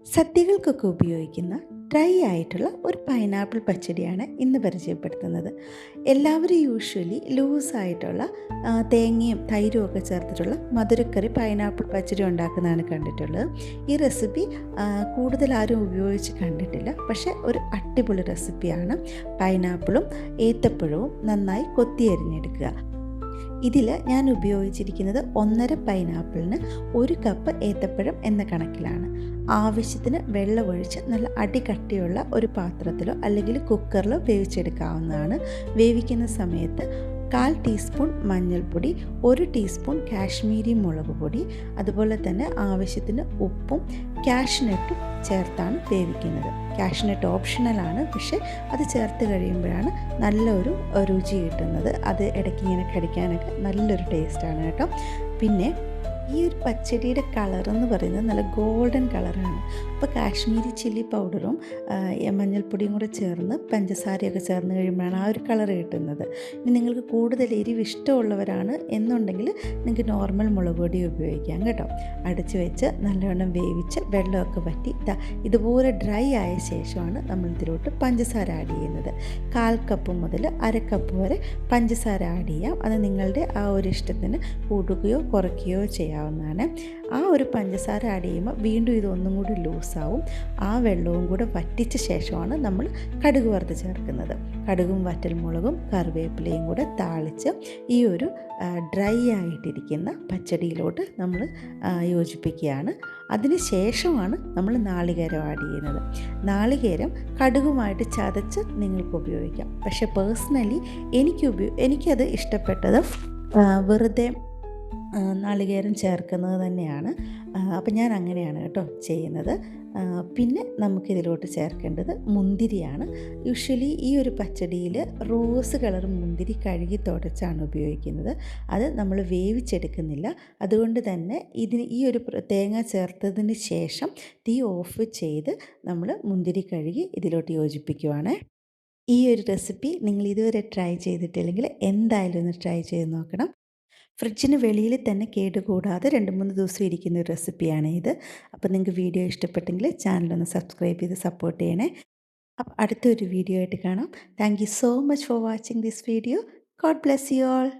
സദ്യകൾക്കൊക്കെ ഉപയോഗിക്കുന്ന ഡ്രൈ ആയിട്ടുള്ള ഒരു പൈനാപ്പിൾ പച്ചടിയാണ് ഇന്ന് പരിചയപ്പെടുത്തുന്നത്. എല്ലാവരും യൂഷ്വലി ലൂസായിട്ടുള്ള തേങ്ങയും തൈരും ഒക്കെ ചേർത്തിട്ടുള്ള മധുരക്കറി പൈനാപ്പിൾ പച്ചടി ഉണ്ടാക്കുന്നതാണ് കണ്ടിട്ടുള്ളത്. ഈ റെസിപ്പി കൂടുതൽ ആരും ഉപയോഗിച്ച് കണ്ടിട്ടില്ല. പക്ഷേ ഒരു അടിപൊളി റെസിപ്പിയാണ്. പൈനാപ്പിളും ഏത്തപ്പഴവും നന്നായി കൊത്തിയരിഞ്ഞെടുക്കുക. ഇതിൽ ഞാൻ ഉപയോഗിച്ചിരിക്കുന്നത് 1.5 പൈനാപ്പിളിന് 1 കപ്പ് ഏത്തപ്പഴം എന്ന കണക്കിലാണ്. ആവശ്യത്തിന് വെള്ളമൊഴിച്ച് നല്ല അടികട്ടിയുള്ള ഒരു പാത്രത്തിലോ അല്ലെങ്കിൽ കുക്കറിലോ വേവിച്ചെടുക്കാവുന്നതാണ്. വേവിക്കുന്ന സമയത്ത് 1/4 ടീസ്പൂൺ മഞ്ഞൾപ്പൊടി, 1 ടീസ്പൂൺ കാശ്മീരി മുളക് പൊടി, അതുപോലെ തന്നെ ആവശ്യത്തിന് ഉപ്പും കാഷ്നട്ടും ചേർത്താണ് വേവിക്കുന്നത്. കാഷ്നട്ട് ഓപ്ഷണലാണ്, പക്ഷേ അത് ചേർത്ത് കഴിയുമ്പോഴാണ് നല്ലൊരു രുചി കിട്ടുന്നത്. അത് ഇടയ്ക്ക് ഇങ്ങനെ കടിക്കാനൊക്കെ നല്ലൊരു ടേസ്റ്റാണ് കേട്ടോ. പിന്നെ ഈ ഒരു പച്ചടിയുടെ കളറെന്ന് പറയുന്നത് നല്ല ഗോൾഡൻ കളറാണ്. അപ്പോൾ കാശ്മീരി ചില്ലി പൗഡറും മഞ്ഞൾപ്പൊടിയും കൂടെ ചേർന്ന് പഞ്ചസാരയൊക്കെ ചേർന്ന് കഴിയുമ്പോഴാണ് ആ ഒരു കളർ കിട്ടുന്നത്. ഇനി നിങ്ങൾക്ക് കൂടുതൽ എരിവ് ഇഷ്ടമുള്ളവരാണ് എന്നുണ്ടെങ്കിൽ നിങ്ങൾക്ക് നോർമൽ മുളക് പൊടി ഉപയോഗിക്കാം കേട്ടോ. അടച്ച് വെച്ച് നല്ലവണ്ണം വേവിച്ച് വെള്ളമൊക്കെ വറ്റി ഇതുപോലെ ഡ്രൈ ആയ ശേഷമാണ് നമ്മൾ ഇതിലോട്ട് പഞ്ചസാര ആഡ് ചെയ്യുന്നത്. 1/4 കപ്പ് മുതൽ 1/2 കപ്പ് വരെ പഞ്ചസാര ആഡ് ചെയ്യാം. അത് നിങ്ങളുടെ ആ ഒരു ഇഷ്ടത്തിന് കൂടുകയോ കുറയ്ക്കുകയോ ചെയ്യാവുന്നതാണ്. ആ ഒരു പഞ്ചസാര ആഡ് ചെയ്യുമ്പോൾ വീണ്ടും ഇതൊന്നും കൂടി ലൂസാവും. ആ വെള്ളവും കൂടെ വറ്റിച്ച ശേഷമാണ് നമ്മൾ കടുക് വറുത്ത് ചേർക്കുന്നത്. കടുകും വറ്റൽമുളകും കറിവേപ്പിലയും കൂടെ താളിച്ച് ഈ ഒരു ഡ്രൈ ആയിട്ടിരിക്കുന്ന പച്ചടിയിലോട്ട് നമ്മൾ യോജിപ്പിക്കുകയാണ്. അതിന് ശേഷമാണ് നമ്മൾ നാളികേരം ആഡ് ചെയ്യുന്നത്. നാളികേരം കടുകുമായിട്ട് ചതച്ച് നിങ്ങൾക്ക് ഉപയോഗിക്കാം. പക്ഷേ പേഴ്സണലി എനിക്കത് ഇഷ്ടപ്പെട്ടത് വെറുതെ നാളികേരം ചേർക്കുന്നത് തന്നെയാണ്. അപ്പം ഞാൻ അങ്ങനെയാണ് കേട്ടോ ചെയ്യുന്നത്. പിന്നെ നമുക്കിതിലോട്ട് ചേർക്കേണ്ടത് മുന്തിരിയാണ്. യൂഷ്വലി ഈ ഒരു പച്ചടിയിൽ റോസ് കളർ മുന്തിരി കഴുകി തുടച്ചാണ് ഉപയോഗിക്കുന്നത്. അത് നമ്മൾ വേവിച്ചെടുക്കുന്നില്ല. അതുകൊണ്ട് തന്നെ ഈ ഒരു തേങ്ങ ചേർത്തതിന് ശേഷം തീ ഓഫ് ചെയ്ത് നമ്മൾ മുന്തിരി കഴുകി ഇതിലോട്ട് യോജിപ്പിക്കുവാണ്. ഈ ഒരു റെസിപ്പി നിങ്ങൾ ഇതുവരെ ട്രൈ ചെയ്തിട്ടില്ലെങ്കിൽ എന്തായാലും ഒന്ന് ട്രൈ ചെയ്ത് നോക്കണം. ഫ്രിഡ്ജിന് വെളിയിൽ തന്നെ കേടുകൂടാതെ 2-3 ദിവസം ഇരിക്കുന്ന ഒരു റെസിപ്പിയാണ് ഇത്. അപ്പോൾ നിങ്ങൾക്ക് വീഡിയോ ഇഷ്ടപ്പെട്ടെങ്കിൽ ചാനലൊന്ന് സബ്സ്ക്രൈബ് ചെയ്ത് സപ്പോർട്ട് ചെയ്യണേ. അപ്പോൾ അടുത്തൊരു വീഡിയോ ആയിട്ട് കാണാം. Thank you so much for watching this video. God bless you all.